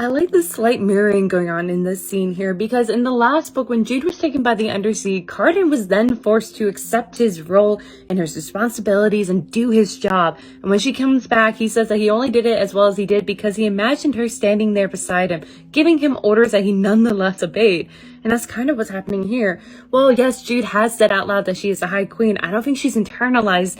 I like the slight mirroring going on in this scene here, because in the last book, when Jude was taken by the Undersea, Cardan was then forced to accept his role and his responsibilities and do his job. And when she comes back, he says that he only did it as well as he did because he imagined her standing there beside him, giving him orders that he nonetheless obeyed. And that's kind of what's happening here. Well, yes, Jude has said out loud that she is the High Queen. I don't think she's internalized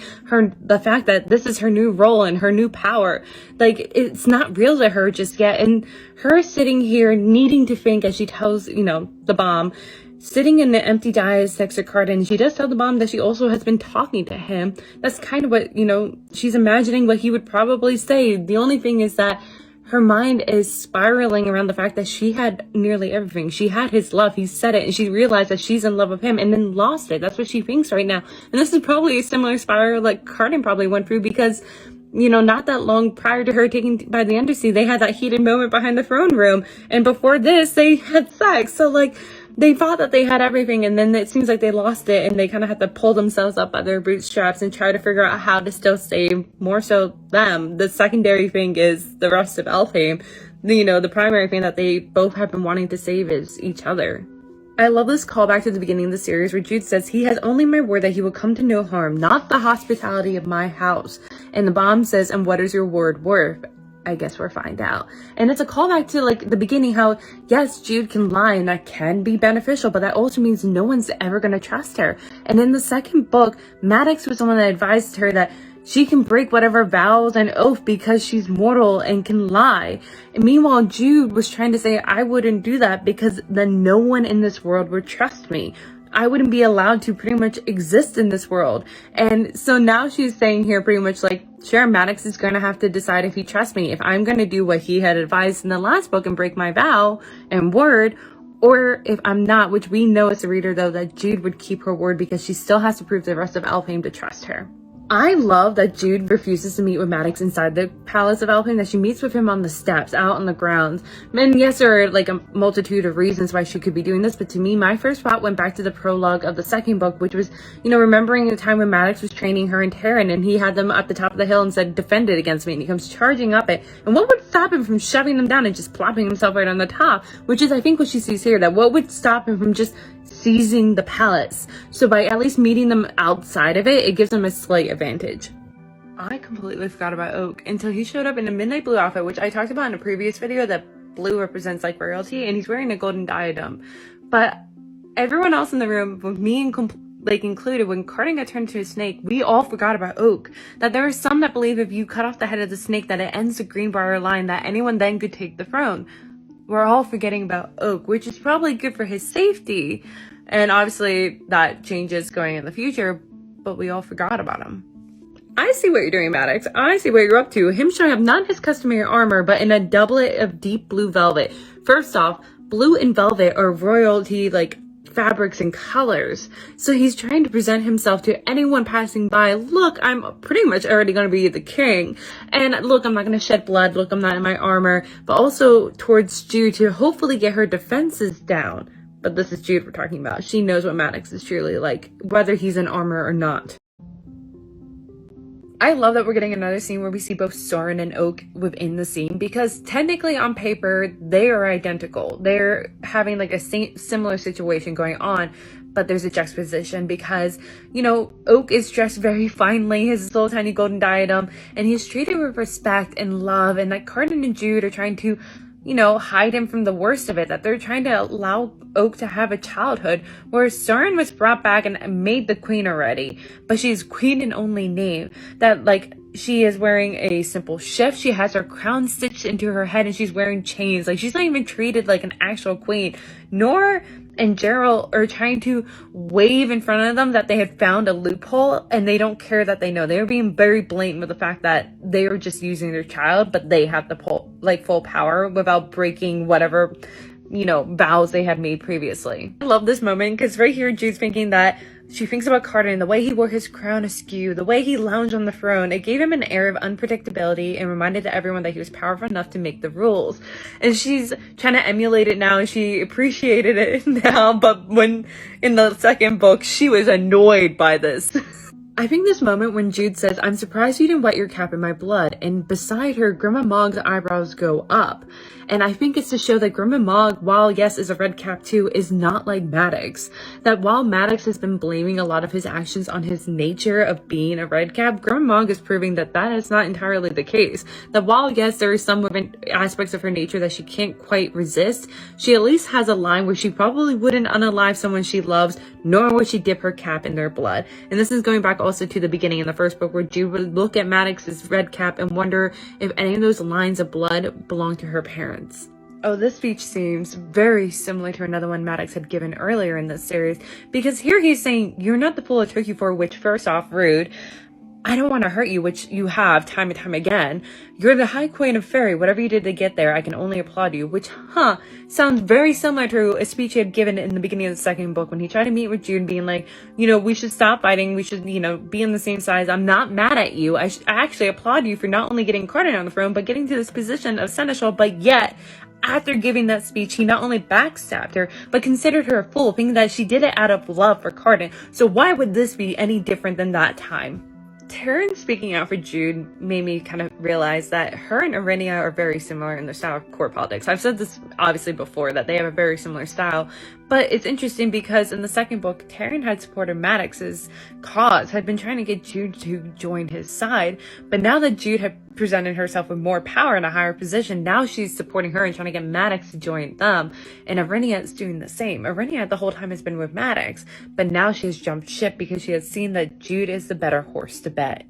the fact that this is her new role and her new power. Like, it's not real to her just yet. And her sitting here needing to think, as she tells, the bomb, sitting in the empty dais next to Cardan, she does tell the bomb that she also has been talking to him. That's kind of what, she's imagining what he would probably say. The only thing is that her mind is spiraling around the fact that she had nearly everything. She had his love. He said it, and she realized that she's in love with him and then lost it. That's what she thinks right now. And this is probably a similar spiral like Cardan probably went through, because not that long prior to her taken by the Undersea, they had that heated moment behind the throne room. And before this, they had sex. So, they thought that they had everything, and then it seems like they lost it, and they kind of had to pull themselves up by their bootstraps and try to figure out how to still save more so them. The secondary thing is the rest of Elfhame. The primary thing that they both have been wanting to save is each other. I love this callback to the beginning of the series where Jude says, "He has only my word that he will come to no harm, not the hospitality of my house." And the bomb says, "And what is your word worth?" I guess we'll find out. And it's a callback to the beginning, how yes, Jude can lie and that can be beneficial, but that also means no one's ever going to trust her. And in the second book, Maddox was the one that advised her that she can break whatever vows and oath because she's mortal and can lie. And meanwhile, Jude was trying to say, I wouldn't do that because then no one in this world would trust me. I wouldn't be allowed to pretty much exist in this world. And so now she's saying here pretty much sure, Maddox is going to have to decide if he trusts me, if I'm going to do what he had advised in the last book and break my vow and word, or if I'm not, which we know as a reader, though, that Jude would keep her word because she still has to prove to the rest of Elfhame to trust her. I love that Jude refuses to meet with Maddox inside the Palace of Elfhame, that she meets with him on the steps, out on the grounds. And yes, there are a multitude of reasons why she could be doing this, but to me, my first thought went back to the prologue of the second book, which was, remembering the time when Maddox was training her and Terran, and he had them at the top of the hill and said, defend it against me, and he comes charging up it. And what would stop him from shoving them down and just plopping himself right on the top? Which is, I think, what she sees here, that what would stop him from just seizing the palace? So by at least meeting them outside of it, it gives them a slight advantage. I completely forgot about Oak until he showed up in a midnight blue outfit, which I talked about in a previous video, that blue represents royalty, and he's wearing a golden diadem. But everyone else in the room, with me included, when Cardan got turned into a snake, we all forgot about Oak. That there are some that believe if you cut off the head of the snake that it ends the Greenbrier line, that anyone then could take the throne. We're all forgetting about Oak, which is probably good for his safety. And obviously that changes going in the future, but we all forgot about him. I see what you're doing, Maddox. I see what you're up to. Him showing up not in his customary armor, but in a doublet of deep blue velvet. First off, blue and velvet are royalty, fabrics and colors. So he's trying to present himself to anyone passing by. Look, I'm pretty much already going to be the king. And look, I'm not going to shed blood. Look, I'm not in my armor. But also towards Jude to hopefully get her defenses down. But this is Jude we're talking about. She knows what Maddox is truly like, whether he's in armor or not. I love that we're getting another scene where we see both Soren and Oak within the scene, because technically on paper, they are identical. They're having a similar situation going on, but there's a juxtaposition because, Oak is dressed very finely, his little tiny golden diadem, and he's treated with respect and love, and Cardan and Jude are trying to hide him from the worst of it, that they're trying to allow Oak to have a childhood, whereas Soren was brought back and made the queen already, but she's queen in only name. That she is wearing a simple shift, she has her crown stitched into her head, and she's wearing chains. She's not even treated like an actual queen. Nor and Gerald are trying to wave in front of them that they had found a loophole, and they don't care that they know. They're being very blatant with the fact that they were just using their child, but they have the full power without breaking whatever vows they had made previously. I love this moment because right here Jude's thinking that she thinks about Cardan, the way he wore his crown askew, the way he lounged on the throne. It gave him an air of unpredictability and reminded everyone that he was powerful enough to make the rules. And she's trying to emulate it now, and she appreciated it now, but when in the second book, she was annoyed by this. I think this moment when Jude says, "I'm surprised you didn't wet your cap in my blood," and beside her, Grandma Mog's eyebrows go up. And I think it's to show that Grandma Mog, while yes, is a red cap too, is not like Maddox. That while Maddox has been blaming a lot of his actions on his nature of being a red cap, Grandma Mog is proving that that is not entirely the case. That while yes, there are some aspects of her nature that she can't quite resist, she at least has a line where she probably wouldn't unalive someone she loves, nor would she dip her cap in their blood. And this is going back also to the beginning in the first book, where Jude would look at Maddox's red cap and wonder if any of those lines of blood belong to her parents. Oh, this speech seems very similar to another one Maddox had given earlier in this series, because here he's saying, "You're not the fool I took you for," which, first off, rude. "I don't want to hurt you," which you have time and time again. "You're the High Queen of Fairy. Whatever you did to get there, I can only applaud you," which, sounds very similar to a speech he had given in the beginning of the second book when he tried to meet with Jude, being like, "We should stop fighting. We should, be on the same side. I'm not mad at you. I actually applaud you for not only getting Carter on the throne, but getting to this position of seneschal." But yet, after giving that speech, he not only backstabbed her, but considered her a fool, thinking that she did it out of love for Carter. So why would this be any different than that time? Taryn speaking out for Jude made me kind of realize that her and Arinia are very similar in their style of court politics. I've said this obviously before, that they have a very similar style, but it's interesting because in the second book, Taryn had supported Maddox's cause, had been trying to get Jude to join his side, but now that Jude had presented herself with more power and a higher position, now she's supporting her and trying to get Maddox to join them, and Arinia is doing the same. Arinia the whole time has been with Maddox, but now she has jumped ship because she has seen that Jude is the better horse to bet.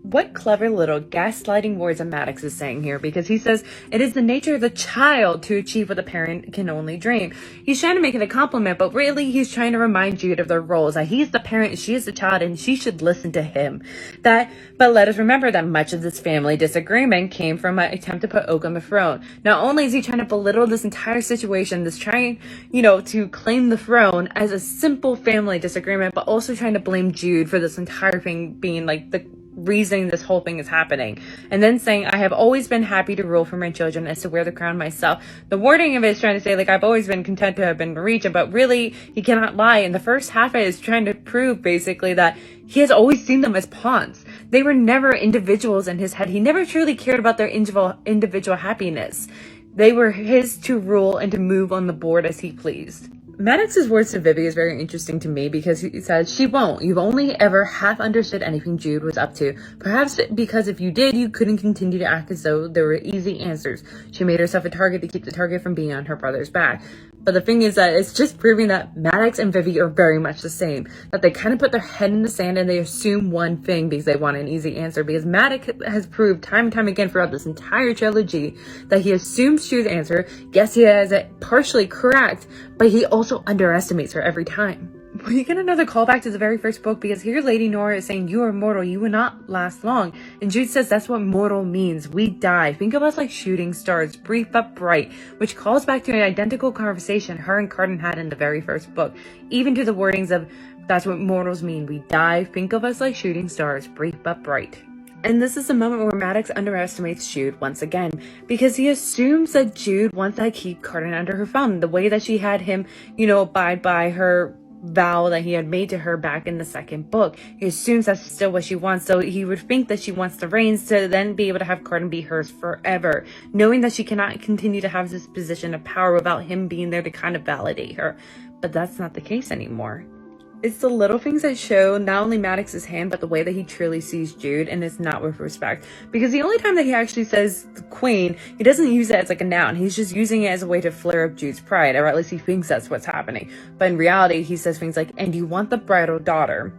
What clever little gaslighting words Maddox is saying here, because he says it is the nature of the child to achieve what the parent can only dream. He's trying to make it a compliment, but really he's trying to remind Jude of their roles, that he's the parent, she is the child, and she should listen to him. But let us remember that much of this family disagreement came from an attempt to put Oak on the throne. Not only is he trying to belittle this entire situation, this trying, to claim the throne as a simple family disagreement, but also trying to blame Jude for this entire thing being like the reason this whole thing is happening, and then saying, "I have always been happy to rule for my children as to wear the crown myself." The wording of it is trying to say, like, I've always been content to have been regent, but really he cannot lie. And the first half of it is trying to prove basically that he has always seen them as pawns. They were never individuals in his head. He never truly cared about their individual happiness. They were his to rule and to move on the board as he pleased. Maddox's words to Vivi is very interesting to me, because he says, "She won't. You've only ever half understood anything Jude was up to. Perhaps because if you did, you couldn't continue to act as though there were easy answers. She made herself a target to keep the target from being on her brother's back." But the thing is that it's just proving that Maddox and Vivi are very much the same. That they kind of put their head in the sand and they assume one thing because they want an easy answer. Because Maddox has proved time and time again throughout this entire trilogy that he assumes Jude's answer. Yes, he has it partially correct, but he also underestimates her every time. We get another callback to the very first book, because here Lady Nora is saying, "You are mortal, you will not last long." And Jude says that's what mortal means. We die. Think of us like shooting stars, brief but bright, which calls back to an identical conversation her and Carden had in the very first book, even to the wordings of, "That's what mortals mean. We die. Think of us like shooting stars, brief but bright." And this is the moment where Maddox underestimates Jude once again, because he assumes that Jude wants to keep Carden under her thumb, the way that she had him, abide by her vow that he had made to her back in the second book. He assumes that's still what she wants, so he would think that she wants the reins to then be able to have Carden be hers forever, knowing that she cannot continue to have this position of power without him being there to kind of validate her. But that's not the case anymore. It's the little things that show not only Maddox's hand, but the way that he truly sees Jude, and it's not with respect. Because the only time that he actually says the queen, he doesn't use it as like a noun. He's just using it as a way to flare up Jude's pride, or at least he thinks that's what's happening. But in reality, he says things like, "And you want the bridal daughter."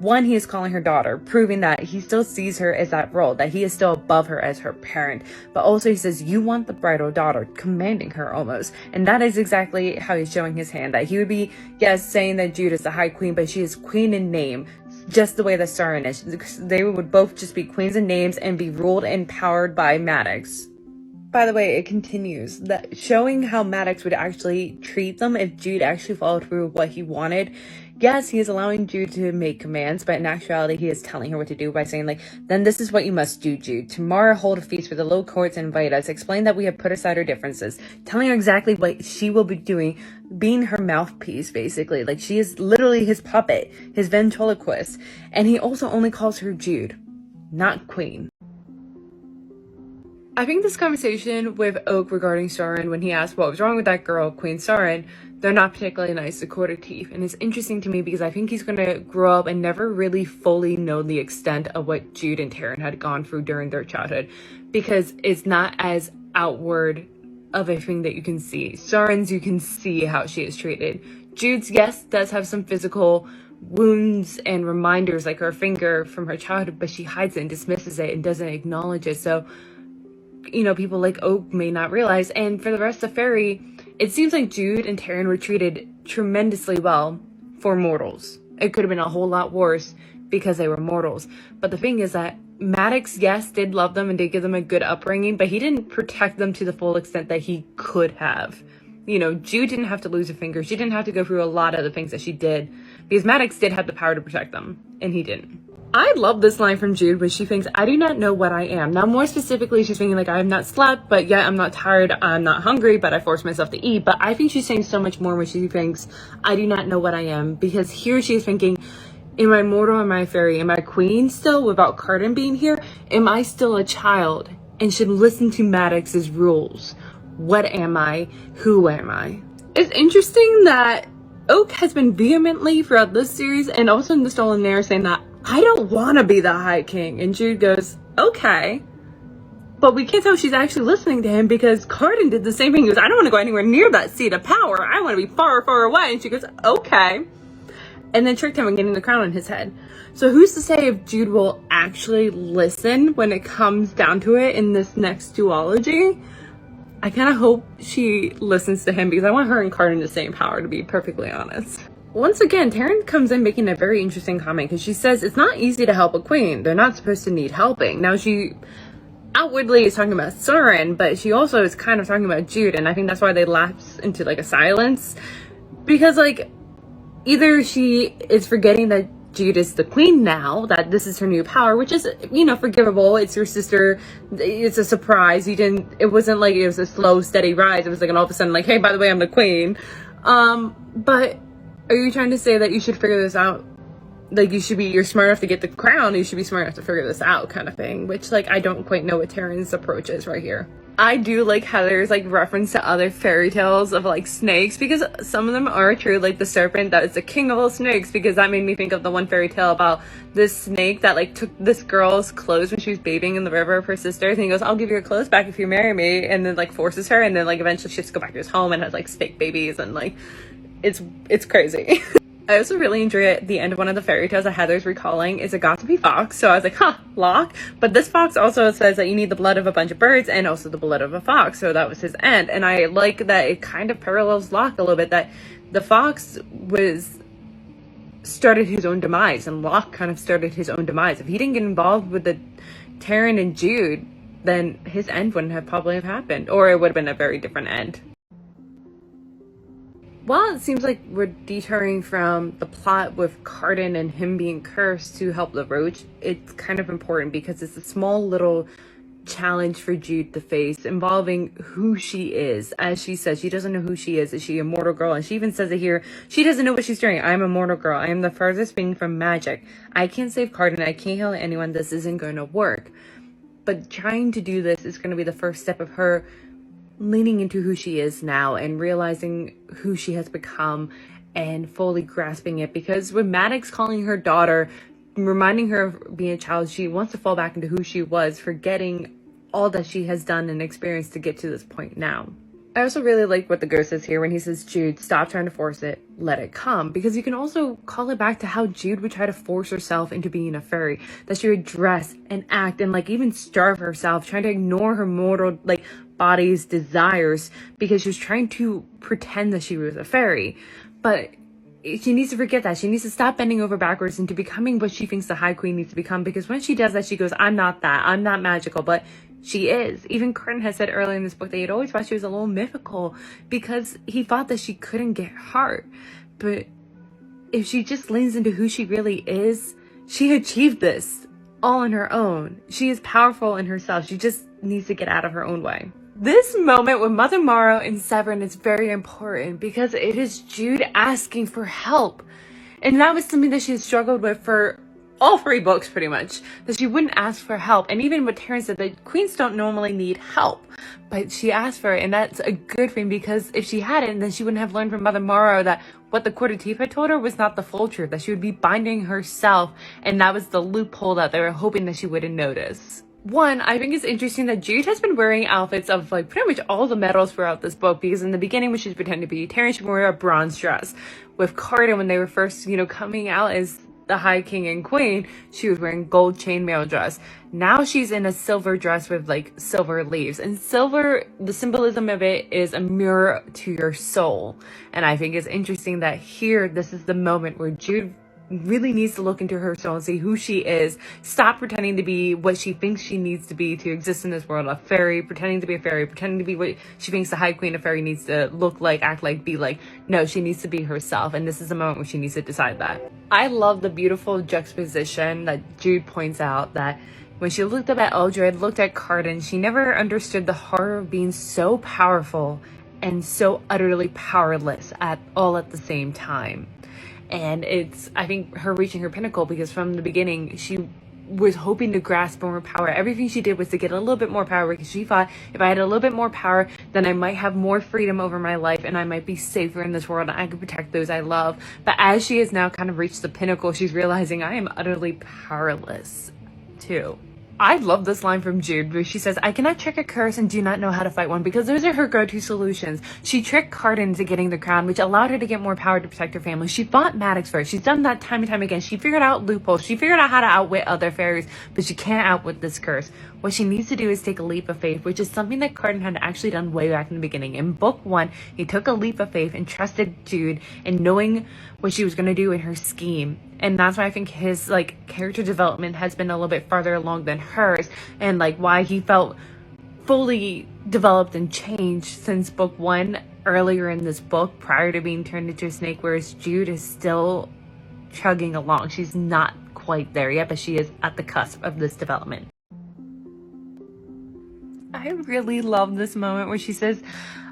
One, he is calling her daughter, proving that he still sees her as that role, that he is still above her as her parent. But also he says, "You want the bridal daughter," commanding her almost. And that is exactly how he's showing his hand, that he would be, yes, saying that Jude is the High Queen, but she is queen in name, just the way that Sarin is. They would both just be queens in names and be ruled and powered by Maddox. By the way, it continues, that showing how Maddox would actually treat them if Jude actually followed through with what he wanted. yes, he is allowing Jude to make commands, but in actuality, he is telling her what to do by saying, like, then this is what you must do, Jude. Tomorrow, hold a feast for the low courts and invite us. Explain that we have put aside our differences. Telling her exactly what she will be doing, being her mouthpiece, basically. Like, she is literally his puppet, his ventriloquist. And he also only calls her Jude, not Queen. I think this conversation with Oak regarding Sauron, when he asked what was wrong with that girl, Queen Sauron, they're not particularly nice to Quarter Teeth. And it's interesting to me because I think he's going to grow up and never really fully know the extent of what Jude and Taryn had gone through during their childhood, because it's not as outward of a thing that you can see. Sauron's, you can see how she is treated. Jude's, yes, does have some physical wounds and reminders, like her finger from her childhood, but she hides it and dismisses it and doesn't acknowledge it. So, you know, people like Oak may not realize. And for the rest of Fairy, it seems like Jude and Taryn were treated tremendously well for mortals. It could have been a whole lot worse because they were mortals. But the thing is that Maddox, yes, did love them and did give them a good upbringing, but he didn't protect them to the full extent that he could have. You know, Jude didn't have to lose a finger. She didn't have to go through a lot of the things that she did, because Maddox did have the power to protect them, and he didn't. I love this line from Jude when she thinks, I do not know what I am. Now, more specifically, she's thinking like, I have not slept, but yet I'm not tired. I'm not hungry, but I force myself to eat. But I think she's saying so much more when she thinks, I do not know what I am. Because here she's thinking, am I mortal? Am I a fairy? Am I queen still without Cardan being here? Am I still a child and should listen to Maddox's rules? What am I? Who am I? It's interesting that Oak has been vehemently throughout this series and also in the Stolen Narrative saying that I don't want to be the High King. And Jude goes, okay. But we can't tell if she's actually listening to him, because Cardan did the same thing. He goes, I don't want to go anywhere near that seat of power. I want to be far, far away. And she goes, okay. And then tricked him in getting the crown on his head. So who's to say if Jude will actually listen when it comes down to it in this next duology? I kind of hope she listens to him, because I want her and Cardan the same power, to be perfectly honest. Once again, Taryn comes in making a very interesting comment, because she says it's not easy to help a queen. They're not supposed to need helping. Now, she outwardly is talking about Sauron, but she also is kind of talking about Jude, and I think that's why they lapse into like a silence. Because like, either she is forgetting that Jude is the queen now, that this is her new power, which is, you know, forgivable. It's your sister. It's a surprise. It wasn't like it was a slow, steady rise. It was like an all of a sudden like, hey, by the way, I'm the queen. But are you trying to say that you should figure this out? Like, you're smart enough to get the crown, you should be smart enough to figure this out, kind of thing. Which, like, I don't quite know what Taryn's approach is right here. I do like how there's, like, reference to other fairy tales of, like, snakes, because some of them are true, like the serpent that is the king of all snakes, because that made me think of the one fairy tale about this snake that, like, took this girl's clothes when she was bathing in the river of her sister, and he goes, I'll give you your clothes back if you marry me, and then, like, forces her, and then, like, eventually she has to go back to his home and has, like, snake babies, and, like, it's crazy. I also really enjoy it. The end of one of the fairy tales that Heather's recalling is a gossipy fox. So I was like, huh, Locke. But this fox also says that you need the blood of a bunch of birds and also the blood of a fox. So that was his end. And I like that it kind of parallels Locke a little bit, that the fox started his own demise, and Locke kind of started his own demise. If he didn't get involved with the Taryn and Jude, then his end wouldn't have probably have happened, or it would have been a very different end. While it seems like we're detouring from the plot with Cardan and him being cursed to help the Roach, it's kind of important because it's a small little challenge for Jude to face involving who she is. As she says, she doesn't know who she is. Is she a mortal girl? And she even says it here. She doesn't know what she's doing. I'm a mortal girl. I am the furthest thing from magic. I can't save Cardan. I can't heal anyone. This isn't going to work. But trying to do this is going to be the first step of her leaning into who she is now and realizing who she has become and fully grasping it. Because with Maddox calling her daughter, reminding her of being a child, she wants to fall back into who she was, forgetting all that she has done and experienced to get to this point now. I also really like what the ghost says here when he says, Jude, stop trying to force it, let it come. Because you can also call it back to how Jude would try to force herself into being a fairy. That she would dress and act and like even starve herself, trying to ignore her mortal like body's desires because she was trying to pretend that she was a fairy. But she needs to forget that. She needs to stop bending over backwards into becoming what she thinks the High Queen needs to become. Because when she does that, she goes, I'm not that. I'm not magical. But she is. Even Cardan has said earlier in this book that he'd always thought she was a little mythical because he thought that she couldn't get heart. But if she just leans into who she really is, she achieved this all on her own. She is powerful in herself. She just needs to get out of her own way. This moment with Mother Morrow and Severin is very important because it is Jude asking for help. And that was something that she had struggled with for all 3 books, pretty much, that she wouldn't ask for help. And even what Terrence said, that queens don't normally need help, but she asked for it, and that's a good thing, because if she hadn't, then she wouldn't have learned from Mother Morrow that what the Court of Teeth had told her was not the full truth, that she would be binding herself, and that was the loophole that they were hoping that she wouldn't notice. One, I think it's interesting that Jude has been wearing outfits of like pretty much all the medals throughout this book, because in the beginning when she's pretending to be Terrence, she wore a bronze dress. With Carden, when they were first, coming out as the High King and Queen, she was wearing gold chainmail dress. Now she's in a silver dress with like silver leaves, and silver, the symbolism of it is a mirror to your soul. And I think it's interesting that here, this is the moment where Jude really needs to look into her soul and see who she is. Stop pretending to be what she thinks she needs to be to exist in this world. A fairy, pretending to be a fairy, pretending to be what she thinks the High Queen of Fairy needs to look like, act like, be like. No, she needs to be herself, and this is the moment where she needs to decide that. I love the beautiful juxtaposition that Jude points out, that when she looked up at Eldred, looked at Carden, she never understood the horror of being so powerful and so utterly powerless at the same time. And it's, I think, her reaching her pinnacle, because from the beginning, she was hoping to grasp more power. Everything she did was to get a little bit more power, because she thought, if I had a little bit more power, then I might have more freedom over my life, and I might be safer in this world, and I could protect those I love. But as she has now kind of reached the pinnacle, she's realizing, I am utterly powerless too. I love this line from Jude where she says, I cannot trick a curse and do not know how to fight one, because those are her go-to solutions. She tricked Carden into getting the crown, which allowed her to get more power to protect her family. She fought Maddox first. She's done that time and time again. She figured out loopholes. She figured out how to outwit other fairies, but she can't outwit this curse. What she needs to do is take a leap of faith, which is something that Carden had actually done way back in the beginning. In book 1, he took a leap of faith and trusted Jude in knowing what she was going to do in her scheme. And that's why I think his character development has been a little bit farther along than hers, and why he felt fully developed and changed since book 1 earlier in this book, prior to being turned into a snake, whereas Jude is still chugging along. She's not quite there yet, but she is at the cusp of this development. I really love this moment where she says,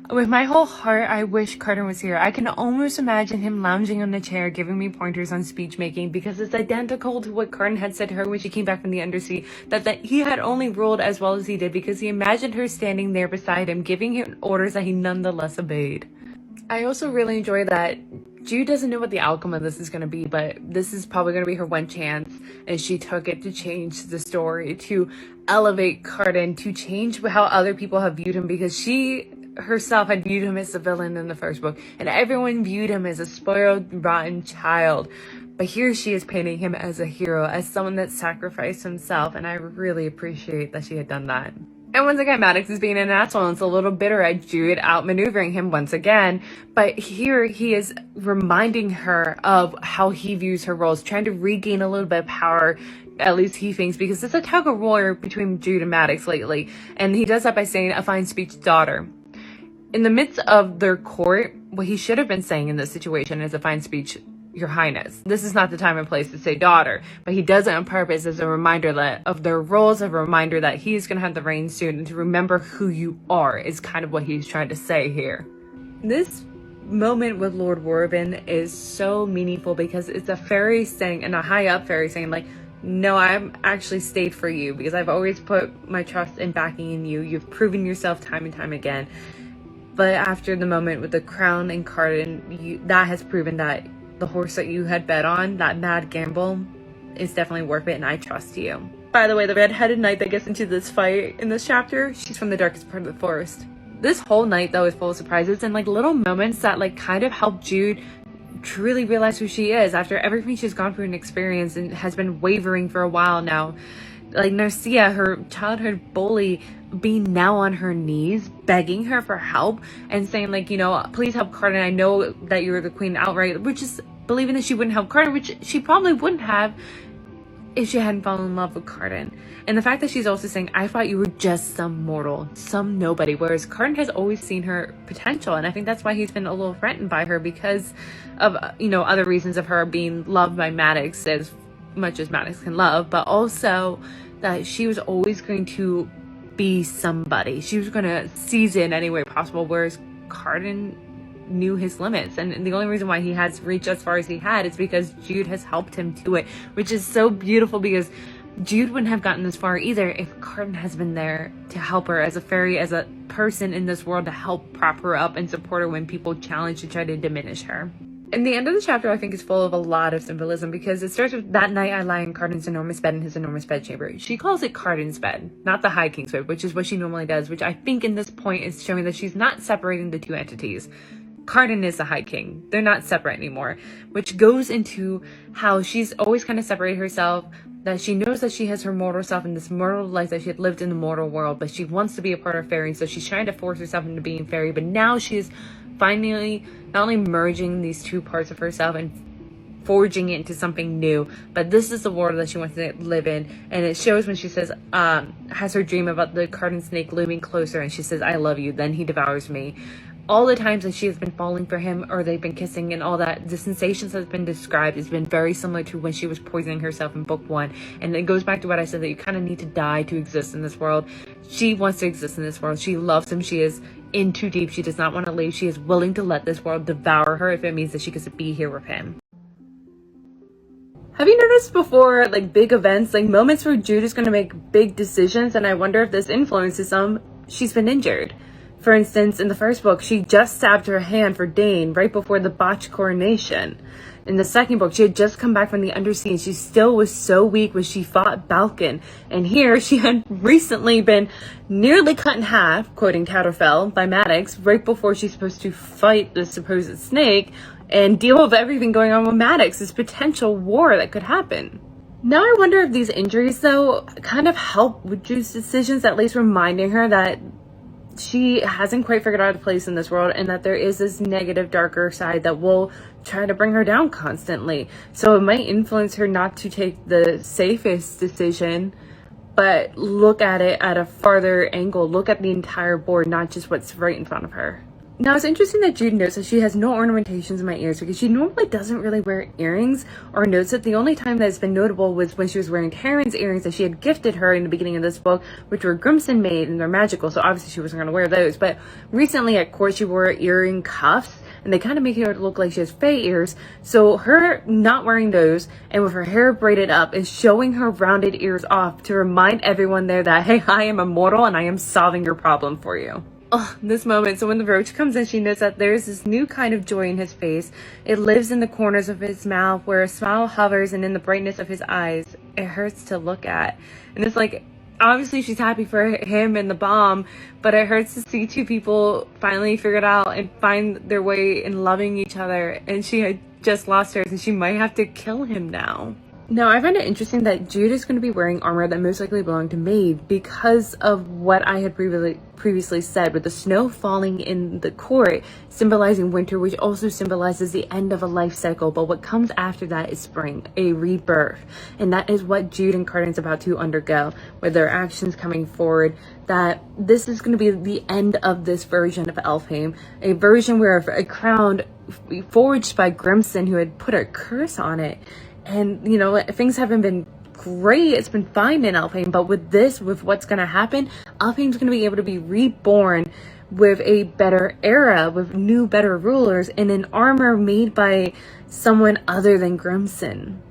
with my whole heart, I wish Carden was here. I can almost imagine him lounging on a chair giving me pointers on speech making, because it's identical to what Carden had said to her when she came back from the Undersea, that he had only ruled as well as he did because he imagined her standing there beside him, giving him orders that he nonetheless obeyed. I also really enjoy that Jude doesn't know what the outcome of this is going to be, but this is probably going to be her one chance, and she took it to change the story, to elevate Carden, to change how other people have viewed him, because she herself had viewed him as a villain in the first book, and everyone viewed him as a spoiled, rotten child. But here she is painting him as a hero, as someone that sacrificed himself, and I really appreciate that she had done that. And once again, Maddox is being an asshole, and it's a little bitter at Jude outmaneuvering him once again. But here he is reminding her of how he views her roles, trying to regain a little bit of power, at least he thinks, because it's a tug of war between Jude and Maddox lately. And he does that by saying, a fine speech, daughter. In the midst of their court, what he should have been saying in this situation is, a fine speech, Your Highness. This is not the time and place to say daughter, but he does it on purpose as a reminder of their roles, a reminder that he's going to have the reign soon, and to remember who you are is kind of what he's trying to say here. This moment with Lord Warben is so meaningful, because it's a fairy saying, and a high up fairy saying, no, I'm actually stayed for you, because I've always put my trust in backing in you. You've proven yourself time and time again. But after the moment with the crown and Carden, that has proven that the horse that you had bet on, that mad gamble, is definitely worth it, and I trust you. By the way, the red-headed knight that gets into this fight in this chapter, she's from the darkest part of the forest. This whole night, though, is full of surprises and little moments that kind of help Jude truly realize who she is after everything she's gone through and experienced and has been wavering for a while now. Narcia, her childhood bully, being now on her knees, begging her for help and saying please help Carden. I know that you're the queen outright, which is believing that she wouldn't help Carden, which she probably wouldn't have if she hadn't fallen in love with Cardan. And the fact that she's also saying, I thought you were just some mortal, some nobody, whereas Cardan has always seen her potential. And I think that's why he's been a little threatened by her, because of, other reasons of her being loved by Maddox as much as Maddox can love, but also that she was always going to be somebody. She was going to seize it in any way possible, whereas Cardan knew his limits, and the only reason why he has reached as far as he had is because Jude has helped him to it, which is so beautiful, because Jude wouldn't have gotten this far either if Cardan has been there to help her as a fairy, as a person in this world, to help prop her up and support her when people challenge and try to diminish her. And the end of the chapter, I think, is full of a lot of symbolism, because it starts with, that night I lie in Cardan's enormous bed in his enormous bedchamber. She calls it Cardan's bed, not the High King's bed, which is what she normally does, which I think in this point is showing that she's not separating the two entities. Cardan is the High King. They're not separate anymore, which goes into how she's always kind of separated herself, that she knows that she has her mortal self in this mortal life that she had lived in the mortal world, but she wants to be a part of fairy, so she's trying to force herself into being fairy. But now she's finally not only merging these two parts of herself and forging it into something new, but this is the world that she wants to live in. And it shows when she says, has her dream about the Cardan snake looming closer, and she says, I love you, then he devours me. All the times that she has been falling for him, or they've been kissing and all that, the sensations that have been described has been very similar to when she was poisoning herself in book 1. And it goes back to what I said, that you kind of need to die to exist in this world. She wants to exist in this world. She loves him. She is in too deep. She does not want to leave. She is willing to let this world devour her if it means that she gets to be here with him. Have you noticed before, like, big events, like moments where Jude is going to make big decisions, and I wonder if this influences some, she's been injured. For instance, in the first book, she just stabbed her hand for Dane right before the botched coronation. In the second book, she had just come back from the undersea, and she still was so weak when she fought Balkan. And here, she had recently been nearly cut in half, quoting Tatterfell, by Maddox, right before she's supposed to fight the supposed snake and deal with everything going on with Maddox, this potential war that could happen. Now I wonder if these injuries, though, kind of help with Jude's decisions, at least reminding her that she hasn't quite figured out a place in this world, and that there is this negative, darker side that will try to bring her down constantly. So it might influence her not to take the safest decision, but look at it at a farther angle, look at the entire board, not just what's right in front of her. Now, it's interesting that Jude notes that she has no ornamentations in my ears, because she normally doesn't really wear earrings, or notes that the only time that it's been notable was when she was wearing Taryn's earrings that she had gifted her in the beginning of this book, which were Grimson made, and they're magical, so obviously she wasn't going to wear those. But recently at court, she wore earring cuffs, and they kind of make her look like she has fey ears. So her not wearing those, and with her hair braided up, is showing her rounded ears off to remind everyone there that, hey, I am immortal, and I am solving your problem for you. Oh, this moment. So when the roach comes in, she notes that there's this new kind of joy in his face. It lives in the corners of his mouth, where a smile hovers, and in the brightness of his eyes. It hurts to look at. And it's like, obviously she's happy for him and the bomb, but it hurts to see two people finally figure it out and find their way in loving each other. And she had just lost hers, and she might have to kill him now. Now, I find it interesting that Jude is going to be wearing armor that most likely belonged to Maeve, because of what I had previously said, with the snow falling in the court symbolizing winter, which also symbolizes the end of a life cycle. But what comes after that is spring, a rebirth. And that is what Jude and Cardan's about to undergo, with their actions coming forward, that this is going to be the end of this version of Elfhame, a version where a crown forged by Grimson, who had put a curse on it. And, you know, things haven't been great. It's been fine in Elfhame, but with this, with what's going to happen, Elfhame's going to be able to be reborn with a better era, with new, better rulers, and an armor made by someone other than Grimson.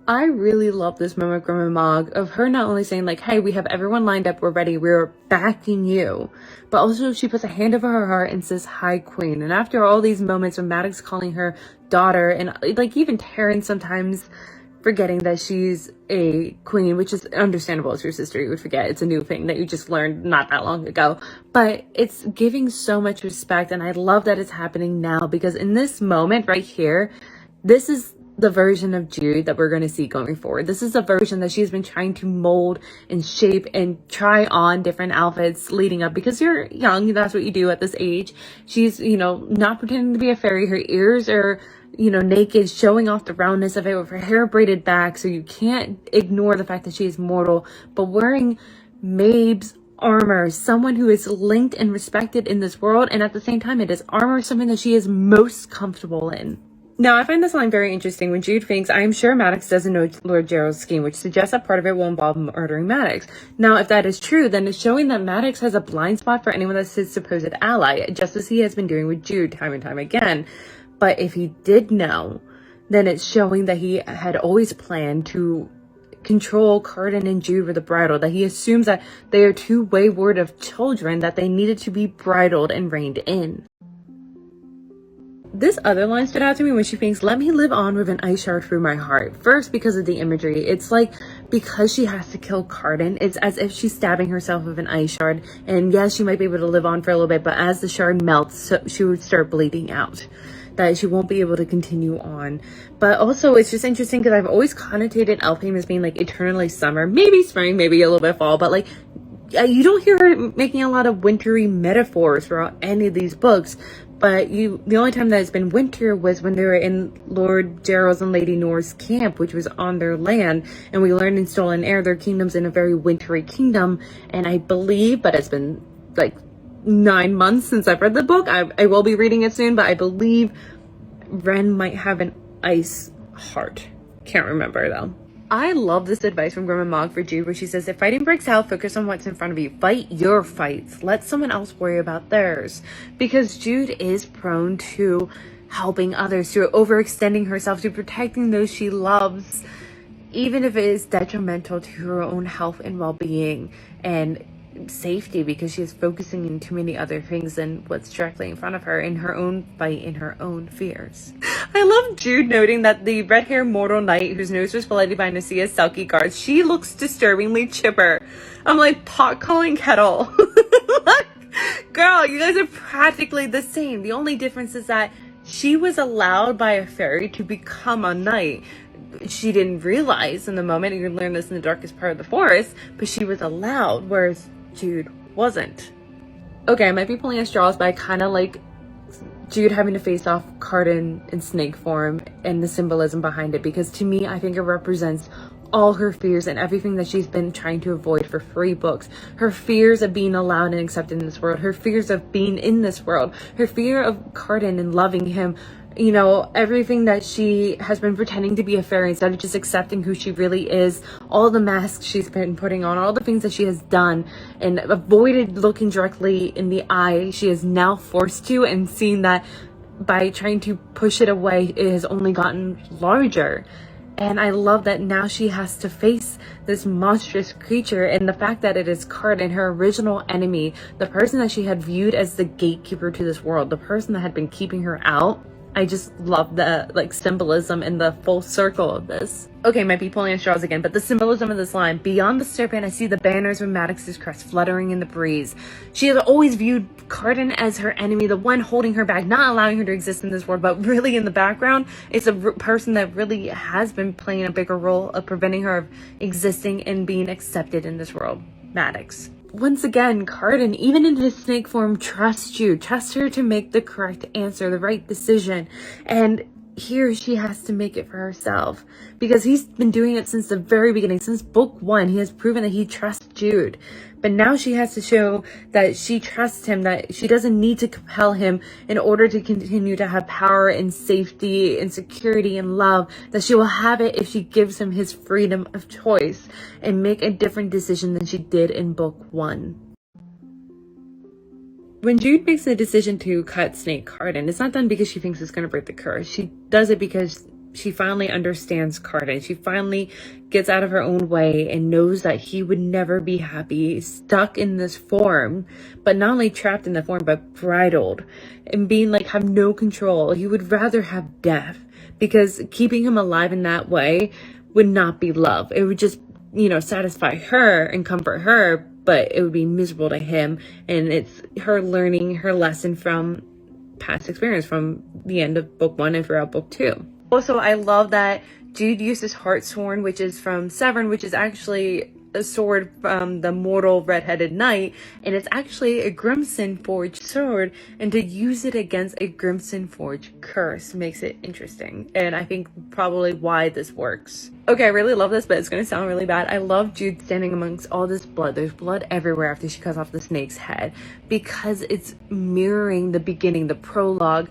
I really love this moment, Grim and Mog, of her not only saying, like, hey, we have everyone lined up, we're ready, we're backing you, but also she puts a hand over her heart and says, hi, Queen. And after all these moments of Maddox calling her daughter, and like even Taryn sometimes forgetting that she's a queen, which is understandable as your sister, you would forget. It's a new thing that you just learned not that long ago, but it's giving so much respect. And I love that it's happening now, because in this moment right here, this is the version of Jude that we're going to see going forward. This is a version that she's been trying to mold and shape and try on different outfits leading up, because you're young, that's what you do at this age. She's, you know, not pretending to be a fairy. Her ears are naked, showing off the roundness of it with her hair braided back, so you can't ignore the fact that she is mortal, but wearing Mabe's armor, someone who is linked and respected in this world, and at the same time, it is armor, something that she is most comfortable in. Now, I find this line very interesting when Jude thinks, I am sure Maddox doesn't know Lord Gerald's scheme, which suggests that part of it will involve murdering Maddox. Now, if that is true, then it's showing that Maddox has a blind spot for anyone that's his supposed ally, just as he has been doing with Jude time and time again. But if he did know, then it's showing that he had always planned to control Cardan and Jude with a bridle, that he assumes that they are too wayward of children, that they needed to be bridled and reined in. This other line stood out to me when she thinks, let me live on with an ice shard through my heart. First, because of the imagery. It's like, because she has to kill Cardan, it's as if she's stabbing herself with an ice shard. And yes, she might be able to live on for a little bit, but as the shard melts, so she would start bleeding out. That she won't be able to continue on. But also, it's just interesting because I've always connotated Elfhame as being like eternally summer, maybe spring, maybe a little bit fall, but like, you don't hear her making a lot of wintry metaphors throughout any of these books. But the only time that it's been winter was when they were in Lord Gerald's and Lady Nora's camp, which was on their land. And we learned in Stolen Air, their kingdom's in a very wintry kingdom. And I believe, but it's been like 9 months since I've read the book. I will be reading it soon, but I believe Ren might have an ice heart. Can't remember though. I love this advice from Grandma Mog for Jude, where she says, if fighting breaks out, focus on what's in front of you. Fight your fights. Let someone else worry about theirs. Because Jude is prone to helping others, to overextending herself, to protecting those she loves, even if it is detrimental to her own health and well-being and safety, because she is focusing in too many other things than what's directly in front of her in her own fight, in her own fears. I love Jude noting that the red-haired mortal knight whose nose was bloodied by Nasea's Selkie guards, she looks disturbingly chipper. I'm like, pot calling kettle. Like, girl, you guys are practically the same. The only difference is that she was allowed by a fairy to become a knight. She didn't realize in the moment, and you learn this in the darkest part of the forest, but she was allowed, whereas Jude wasn't. Okay, I might be pulling at straws, but I kind of like Jude having to face off Cardan in snake form and the symbolism behind it, because to me, I think it represents all her fears and everything that she's been trying to avoid for 3 books. Her fears of being allowed and accepted in this world, her fears of being in this world, her fear of Cardan and loving him, everything that she has been pretending to be a fairy instead of just accepting who she really is, all the masks she's been putting on, all the things that she has done and avoided looking directly in the eye, she is now forced to, and seeing that by trying to push it away, it has only gotten larger. And I love that now she has to face this monstrous creature, and the fact that it is Cardan, her original enemy, the person that she had viewed as the gatekeeper to this world, the person that had been keeping her out. I just love the symbolism and the full circle of this. Okay, might be pulling at straws again, but the symbolism of this line, beyond the serpent, I see the banners of Maddox's crest fluttering in the breeze. She has always viewed Cardan as her enemy, the one holding her back, not allowing her to exist in this world, but really in the background, it's a person that really has been playing a bigger role of preventing her of existing and being accepted in this world. Maddox. Once again, Cardan, even in his snake form, trusts you. Trusts her to make the correct answer, the right decision. And here she has to make it for herself. Because he's been doing it since the very beginning. Since book 1, he has proven that he trusts Jude. But now she has to show that she trusts him, that she doesn't need to compel him in order to continue to have power and safety and security and love, that she will have it if she gives him his freedom of choice and make a different decision than she did in book 1. When Jude makes the decision to cut Snake Cardan, it's not done because she thinks it's going to break the curse. She does it because she finally understands Cardan. She finally gets out of her own way and knows that he would never be happy, stuck in this form, but not only trapped in the form, but bridled and being have no control. He would rather have death, because keeping him alive in that way would not be love. It would just, satisfy her and comfort her, but it would be miserable to him. And it's her learning her lesson from past experience, from the end of book 1 and throughout book 2. Also, I love that Jude uses Hartsworn, which is from Severn, which is actually a sword from the mortal red-headed knight, and it's actually a Grimson forged sword, and to use it against a Grimson forged curse makes it interesting, and I think probably why this works. Okay, I really love this, but it's gonna sound really bad. I love Jude standing amongst all this blood. There's blood everywhere after she cuts off the snake's head, because it's mirroring the beginning, the prologue,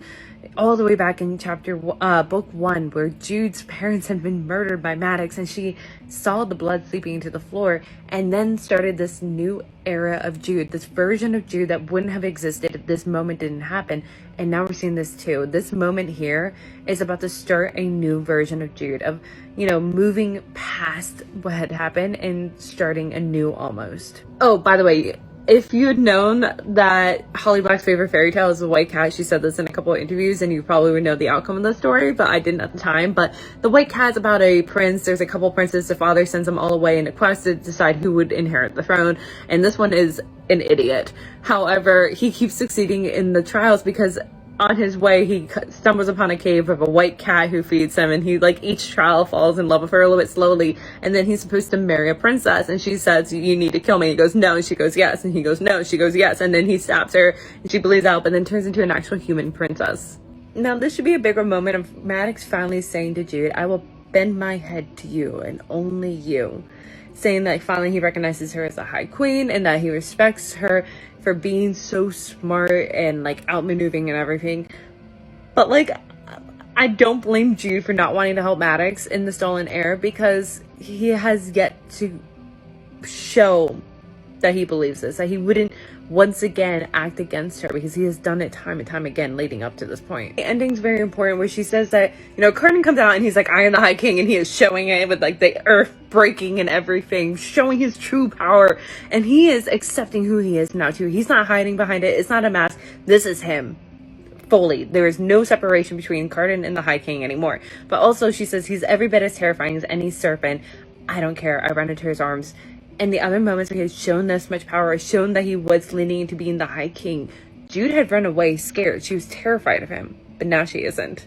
all the way back in book 1, where Jude's parents had been murdered by Maddox, and she saw the blood seeping into the floor, and then started this new era of Jude, this version of Jude that wouldn't have existed if this moment didn't happen. And now we're seeing this too. This moment here is about to start a new version of Jude, of, you know, moving past what had happened and starting anew almost. Oh, by the way, if you had known that Holly Black's favorite fairy tale is the White Cat, she said this in a couple of interviews, and you probably would know the outcome of the story, but I didn't at the time. But the White Cat's about a prince. There's a couple princes. The father sends them all away in a quest to decide who would inherit the throne, and this one is an idiot. However, he keeps succeeding in the trials because on his way, he stumbles upon a cave of a white cat who feeds him, and he, like, each trial falls in love with her a little bit slowly, and then he's supposed to marry a princess, and she says, "You need to kill me." He goes, "No," and she goes, "Yes," and he goes, "No," she goes, "Yes," and then he stabs her, and she bleeds out, but then turns into an actual human princess. Now, this should be a bigger moment of Maddox finally saying to Jude, "I will bend my head to you, and only you." Saying that finally he recognizes her as a high queen, and that he respects her for being so smart and, like, outmaneuvering and everything. But, like, I don't blame Jude for not wanting to help Maddox in the stolen heir, because he has yet to show that he believes this, that he wouldn't once again act against her, because he has done it time and time again leading up to this point. The ending's very important, where she says that, you know, Cardan comes out and he's like, "I am the High King," and he is showing it with, like, the earth breaking and everything, showing his true power, and he is accepting who he is now too. He's not hiding behind it. It's not a mask. This is him. Fully. There is no separation between Cardan and the High King anymore. But also she says he's every bit as terrifying as any serpent. I don't care. I run into his arms. And the other moments where he has shown this much power, has shown that he was leaning into being the High King. Jude had run away scared. She was terrified of him, but now she isn't.